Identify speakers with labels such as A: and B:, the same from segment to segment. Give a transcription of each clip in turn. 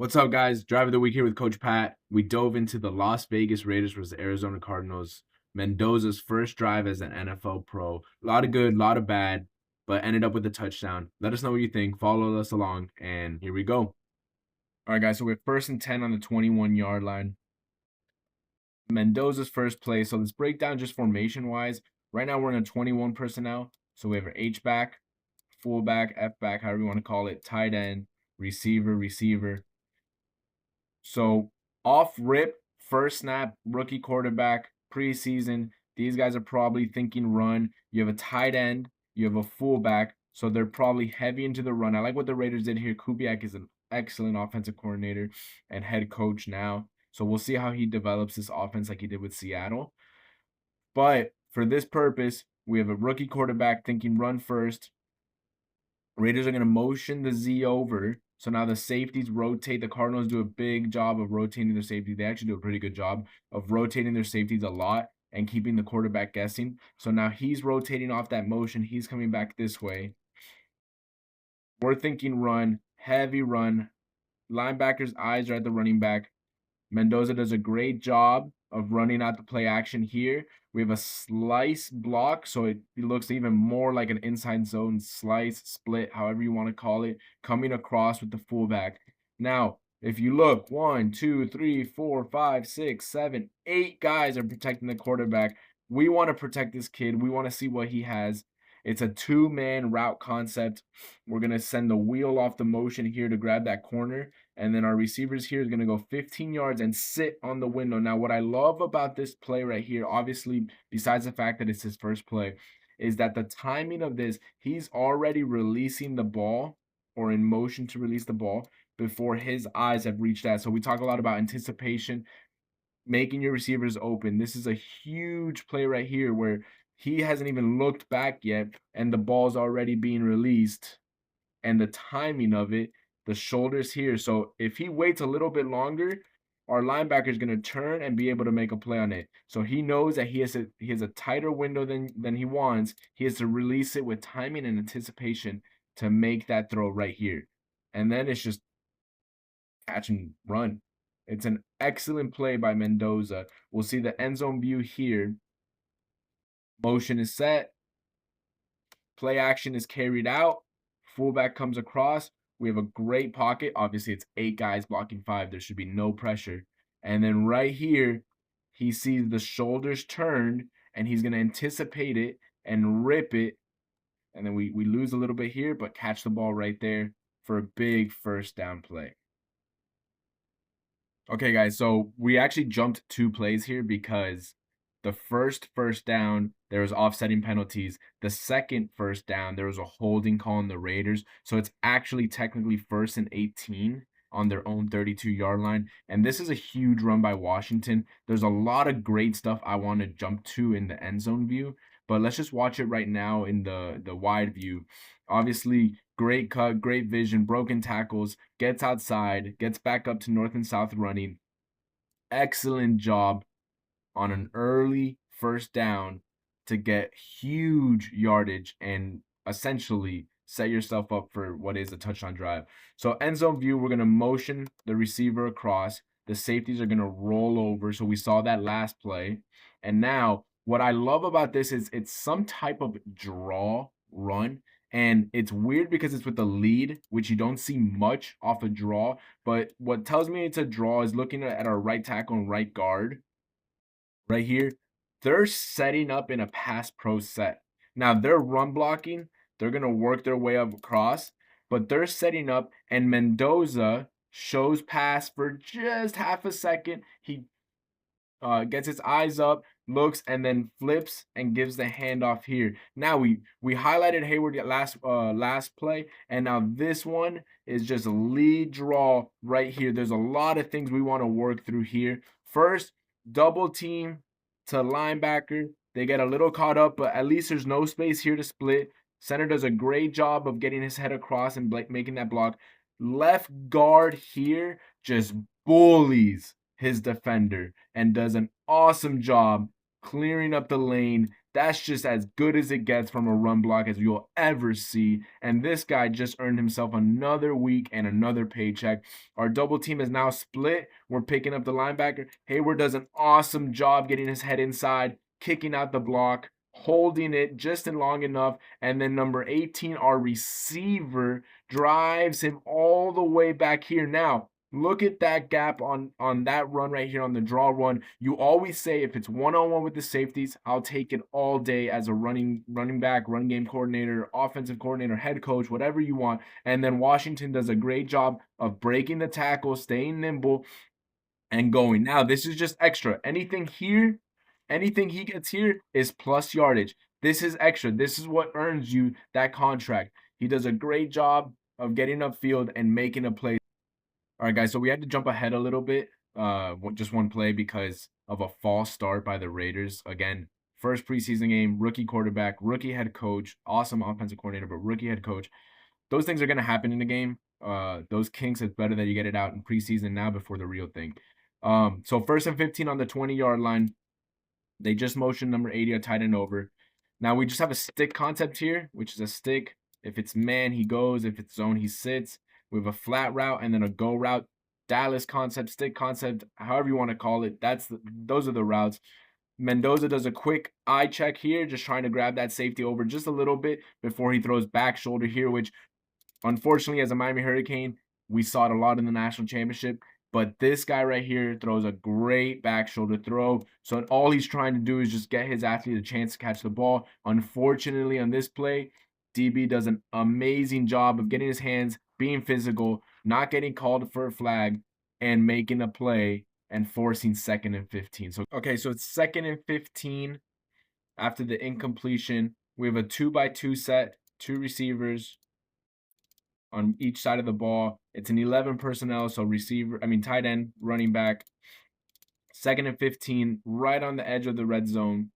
A: What's up, guys? Drive of the week here with Coach Pat. We dove into the Las Vegas Raiders versus the Arizona Cardinals. Mendoza's first drive as an NFL pro. A lot of good, a lot of bad, but ended up with a touchdown. Let us know what you think. Follow us along, and here we go. All right, guys. So we're first and 10 on the 21-yard line. Mendoza's first play. So let's break down just formation-wise. Right now, we're in a 21 personnel. So we have our H-back, fullback, F-back, however you want to call it, tight end, receiver. So off rip, first snap, rookie quarterback, preseason. These guys are probably thinking run. You have a tight end, you have a fullback, so they're probably heavy into the run. I like what the Raiders did here. Kubiak is an excellent offensive coordinator and head coach now. So we'll see how he develops this offense like he did with Seattle. But for this purpose, we have a rookie quarterback thinking run first. Raiders are going to motion the Z over. So now the safeties rotate. The Cardinals do a big job of rotating their safety. They actually do a pretty good job of rotating their safeties a lot and keeping the quarterback guessing. So now he's rotating off that motion. He's coming back this way. We're thinking run, heavy run. Linebackers' eyes are at the running back. Mendoza does a great job of running out the play action here. We have a slice block, so it looks even more like an inside zone slice, split, however you want to call it, coming across with the fullback. Now, if you look, 1, 2, 3, 4, 5, 6, 7, 8 guys are protecting the quarterback. We want to protect this kid. We want to see what he has. It's a two-man route concept. We're going to send the wheel off the motion here to grab that corner. And then our receivers here is going to go 15 yards and sit on the window. Now, what I love about this play right here, obviously, besides the fact that it's his first play, is that the timing of this, he's already releasing the ball or in motion to release the ball before his eyes have reached that. So we talk a lot about anticipation, making your receivers open. This is a huge play right here where he hasn't even looked back yet and the ball's already being released, and the timing of it, the shoulders here. So if he waits a little bit longer, our linebacker is going to turn and be able to make a play on it. So he knows that he has a tighter window than he wants. He has to release it with timing and anticipation to make that throw right here. And then it's just catch and run. It's an excellent play by Mendoza. We'll see the end zone view here. Motion is set. Play action is carried out. Fullback comes across. We have a great pocket. Obviously, it's 8 guys blocking 5. There should be no pressure. And then right here, he sees the shoulders turned, and he's going to anticipate it and rip it. And then we lose a little bit here, but catch the ball right there for a big first down play. Okay, guys, so we actually jumped 2 plays here because the first down, there was offsetting penalties. The second first down, there was a holding call on the Raiders. So it's actually technically 1st and 18 on their own 32-yard line. And this is a huge run by Washington. There's a lot of great stuff I want to jump to in the end zone view, but let's just watch it right now in the wide view. Obviously, great cut, great vision, broken tackles, gets outside, gets back up to north and south running. Excellent job on an early first down to get huge yardage and essentially set yourself up for what is a touchdown drive. So end zone view, we're going to motion the receiver across. The safeties are going to roll over. So we saw that last play. And now what I love about this is it's some type of draw run. And it's weird because it's with the lead, which you don't see much off a draw. But what tells me it's a draw is looking at our right tackle and right guard right here. They're setting up in a pass pro set. Now they're run blocking. They're going to work their way up across, but they're setting up, and Mendoza shows pass for just half a second. He gets his eyes up, looks, and then flips and gives the handoff here. Now we highlighted Hayward last play, and now this one is just a lead draw right here. There's a lot of things we want to work through here. First, double team to linebacker. They get a little caught up, but at least there's no space here to split. Center does a great job of getting his head across and making that block. Left guard here just bullies his defender and does an awesome job clearing up the lane, That's just as good as it gets from a run block as you'll ever see. And this guy just earned himself another week and another paycheck. Our double team is now split. We're picking up the linebacker. Hayward does an awesome job getting his head inside, kicking out the block, holding it just in long enough. And then number 18, our receiver, drives him all the way back here. Now, look at that gap on that run right here on the draw run. You always say if it's one-on-one with the safeties, I'll take it all day as a running back, run game coordinator, offensive coordinator, head coach, whatever you want. And then Washington does a great job of breaking the tackle, staying nimble, and going. Now, this is just extra. Anything he gets here is plus yardage. This is extra. This is what earns you that contract. He does a great job of getting upfield and making a play. All right, guys, so we had to jump ahead a little bit, just one play because of a false start by the Raiders. Again, first preseason game, rookie quarterback, rookie head coach, awesome offensive coordinator, but rookie head coach. Those things are going to happen in the game. Those kinks, it's better that you get it out in preseason now before the real thing. So 1st and 15 on the 20-yard line. They just motioned number 80, a tight end over. Now we just have a stick concept here, which is a stick. If it's man, he goes. If it's zone, he sits. We have a flat route and then a go route. Dallas concept, stick concept, however you want to call it. Those are the routes. Mendoza does a quick eye check here, just trying to grab that safety over just a little bit before he throws back shoulder here, which unfortunately, as a Miami Hurricane, we saw it a lot in the national championship. But this guy right here throws a great back shoulder throw. So all he's trying to do is just get his athlete a chance to catch the ball. Unfortunately, on this play, DB does an amazing job of getting his hands, being physical, not getting called for a flag, and making a play and forcing 2nd and 15. So it's 2nd and 15 after the incompletion. We have a 2-by-2 set, 2 receivers on each side of the ball. It's an 11 personnel, so tight end, running back. 2nd and 15, right on the edge of the red zone.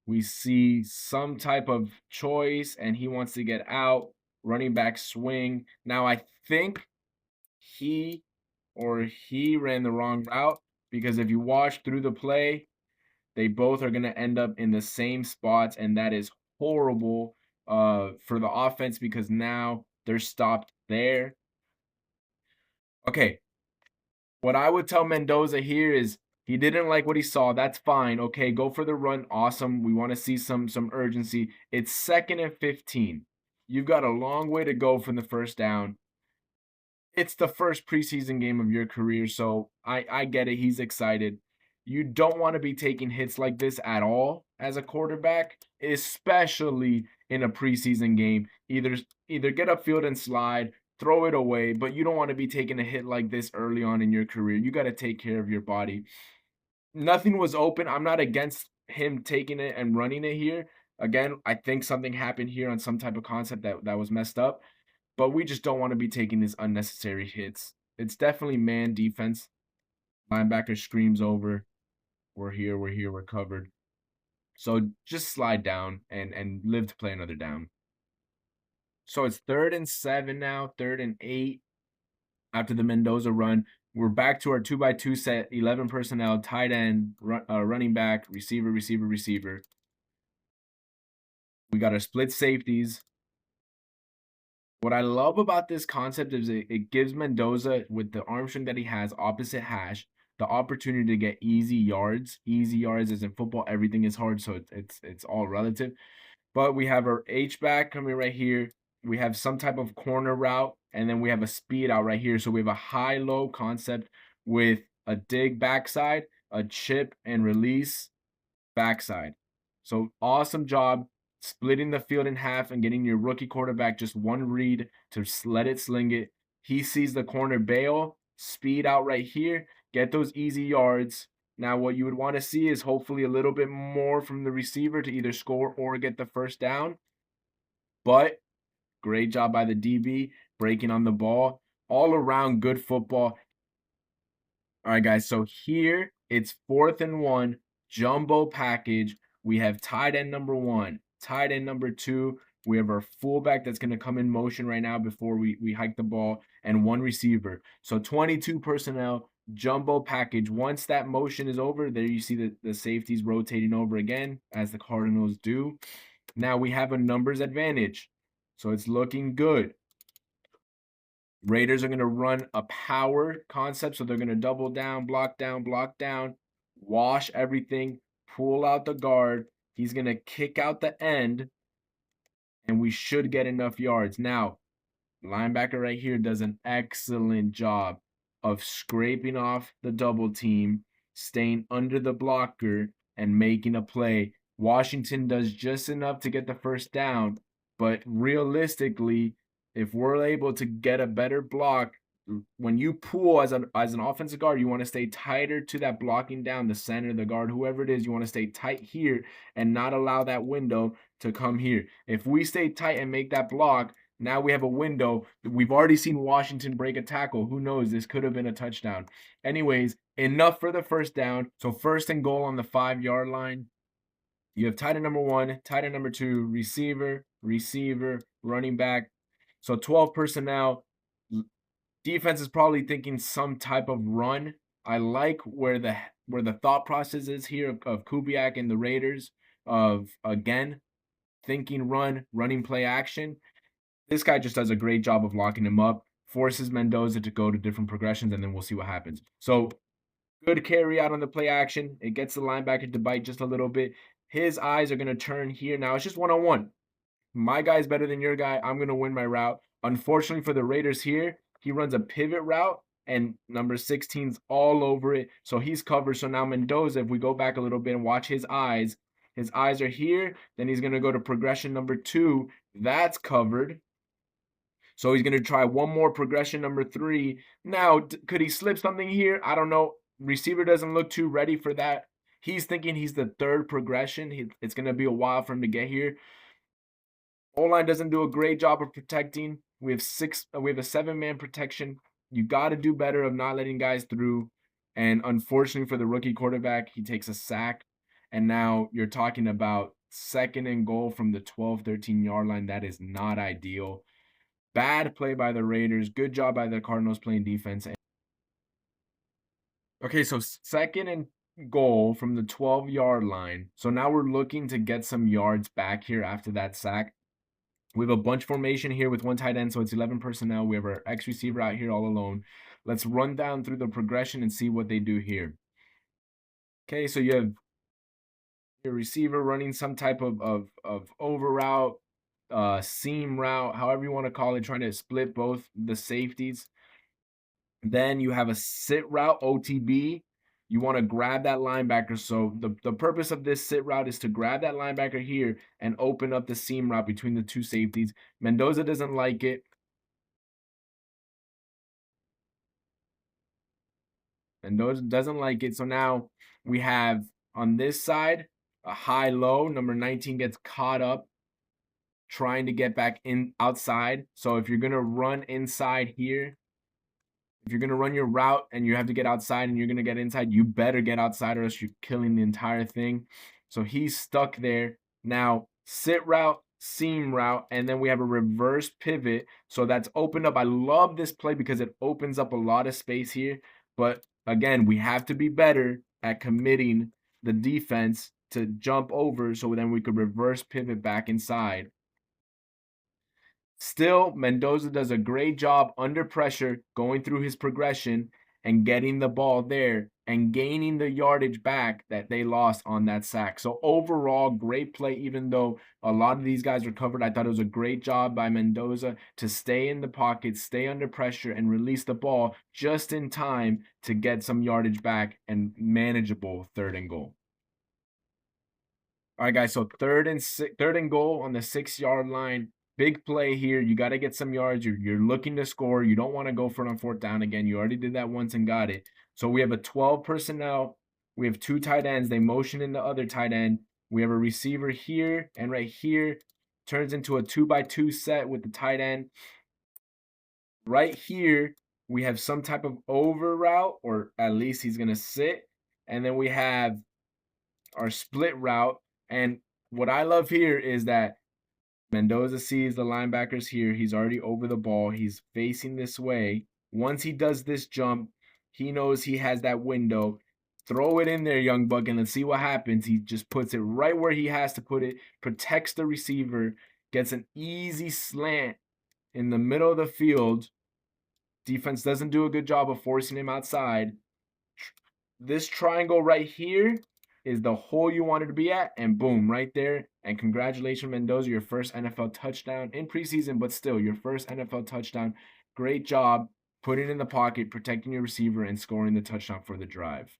A: We see some type of choice, and he wants to get out. Running back swing. Now, I think he ran the wrong route, because if you watch through the play, they both are going to end up in the same spots, and that is horrible for the offense because now they're stopped there. Okay, what I would tell Mendoza here is he didn't like what he saw. That's fine. Okay, go for the run. Awesome. We want to see some urgency. It's 2nd and 15. You've got a long way to go from the first down. It's the first preseason game of your career, so I get it. He's excited. You don't want to be taking hits like this at all as a quarterback, especially in a preseason game. Either get upfield and slide, throw it away, but you don't want to be taking a hit like this early on in your career. You got to take care of your body. Nothing was open. I'm not against him taking it and running it here. Again, I think something happened here on some type of concept that was messed up, but we just don't want to be taking these unnecessary hits. It's definitely man defense. Linebacker screams over. We're here, we're covered. So just slide down and live to play another down. So it's 3rd and 7 now, 3rd and 8 after the Mendoza run. We're back to our 2-by-2 set, 11 personnel, tight end, running back, receiver. We got our split safeties. What I love about this concept is it gives Mendoza, with the arm strength that he has opposite hash, the opportunity to get easy yards. Easy yards, as in football, everything is hard, so it's all relative. But we have our H-back coming right here. We have some type of corner route, and then we have a speed out right here. So we have a high-low concept with a dig backside, a chip and release backside. So awesome job splitting the field in half and getting your rookie quarterback just one read to let it sling it. He sees the corner bail, speed out right here, get those easy yards. Now, what you would want to see is hopefully a little bit more from the receiver to either score or get the first down. But great job by the DB, breaking on the ball. All around good football. All right, guys, so here it's 4th and 1, jumbo package. We have tight end number 1, tight end number 2. We have our fullback that's going to come in motion right now before we hike the ball, and 1 receiver. So 22 personnel, jumbo package. Once that motion is over, there you see the safeties rotating over again, as the Cardinals do. Now we have a numbers advantage, so it's looking good. Raiders are going to run a power concept, so they're going to double down, block down, wash everything, pull out the guard. He's going to kick out the end, and we should get enough yards. Now, linebacker right here does an excellent job of scraping off the double team, staying under the blocker, and making a play. Washington does just enough to get the first down, but realistically, if we're able to get a better block, when you pull as an offensive guard, you want to stay tighter to that blocking down, the center, the guard, whoever it is, you want to stay tight here and not allow that window to come here. If we stay tight and make that block, now we have a window. We've already seen Washington break a tackle. Who knows? This could have been a touchdown. Anyways, enough for the first down. So 1st and goal on the 5-yard line. You have tight end number 1, tight end number 2, receiver, running back. So 12 personnel. Defense is probably thinking some type of run. I like where the thought process is here of Kubiak and the Raiders of, again, thinking run, running play action. This guy just does a great job of locking him up, forces Mendoza to go to different progressions, and then we'll see what happens. So good carry out on the play action. It gets the linebacker to bite just a little bit. His eyes are going to turn here. Now it's just one-on-one. My guy's better than your guy. I'm going to win my route. Unfortunately for the Raiders here, he runs a pivot route, and number 16's all over it. So he's covered. So now Mendoza, if we go back a little bit and watch his eyes are here. Then he's going to go to progression number 2. That's covered. So he's going to try one more progression number 3. Now, could he slip something here? I don't know. Receiver doesn't look too ready for that. He's thinking he's the 3rd progression. It's going to be a while for him to get here. O-line doesn't do a great job of protecting. We have a 7-man protection. You got to do better of not letting guys through. And unfortunately for the rookie quarterback, he takes a sack. And now you're talking about 2nd and goal from the 12, 13-yard line. That is not ideal. Bad play by the Raiders. Good job by the Cardinals playing defense. Okay, so 2nd and goal from the 12-yard line. So now we're looking to get some yards back here after that sack. We have a bunch formation here with 1 tight end, so it's 11 personnel. We have our X receiver out here all alone. Let's run down through the progression and see what they do here. Okay, so you have your receiver running some type of over route, seam route, however you want to call it, trying to split both the safeties. Then you have a sit route, OTB. You want to grab that linebacker. So the purpose of this sit route is to grab that linebacker here and open up the seam route between the 2 safeties. Mendoza doesn't like it. Mendoza doesn't like it. So now we have on this side a high-low. Number 19 gets caught up trying to get back in outside. So if you're going to run inside here, if you're going to run your route and you have to get outside and you're going to get inside, you better get outside or else you're killing the entire thing. So he's stuck there. Now, sit route, seam route, and then we have a reverse pivot. So that's opened up. I love this play because it opens up a lot of space here. But again, we have to be better at committing the defense to jump over so then we could reverse pivot back inside. Still, Mendoza does a great job under pressure, going through his progression and getting the ball there and gaining the yardage back that they lost on that sack. So overall, great play, even though a lot of these guys were covered. I thought it was a great job by Mendoza to stay in the pocket, stay under pressure, and release the ball just in time to get some yardage back and manageable 3rd and goal. All right, guys, so 3rd and goal on the 6-yard line. Big play here. You got to get some yards. You're looking to score. You don't want to go for it on 4th down again. You already did that once and got it. So we have a 12 personnel. We have 2 tight ends. They motion in the other tight end. We have a receiver here and right here. Turns into a 2-by-2 set with the tight end. Right here, we have some type of over route, or at least he's going to sit. And then we have our split route. And what I love here is that Mendoza sees the linebackers here. He's already over the ball. He's facing this way. Once he does this jump, He knows he has that window. Throw it in there, young buck, and let's see what happens. He just puts it right where he has to put it, protects the receiver, gets an easy slant in the middle of the field. Defense doesn't do a good job of forcing him outside. This triangle right here is the hole you wanted to be at, and boom, right there. And congratulations, Mendoza, your first NFL touchdown in preseason, but still your first NFL touchdown. Great job putting it in the pocket, protecting your receiver, and scoring the touchdown for the drive.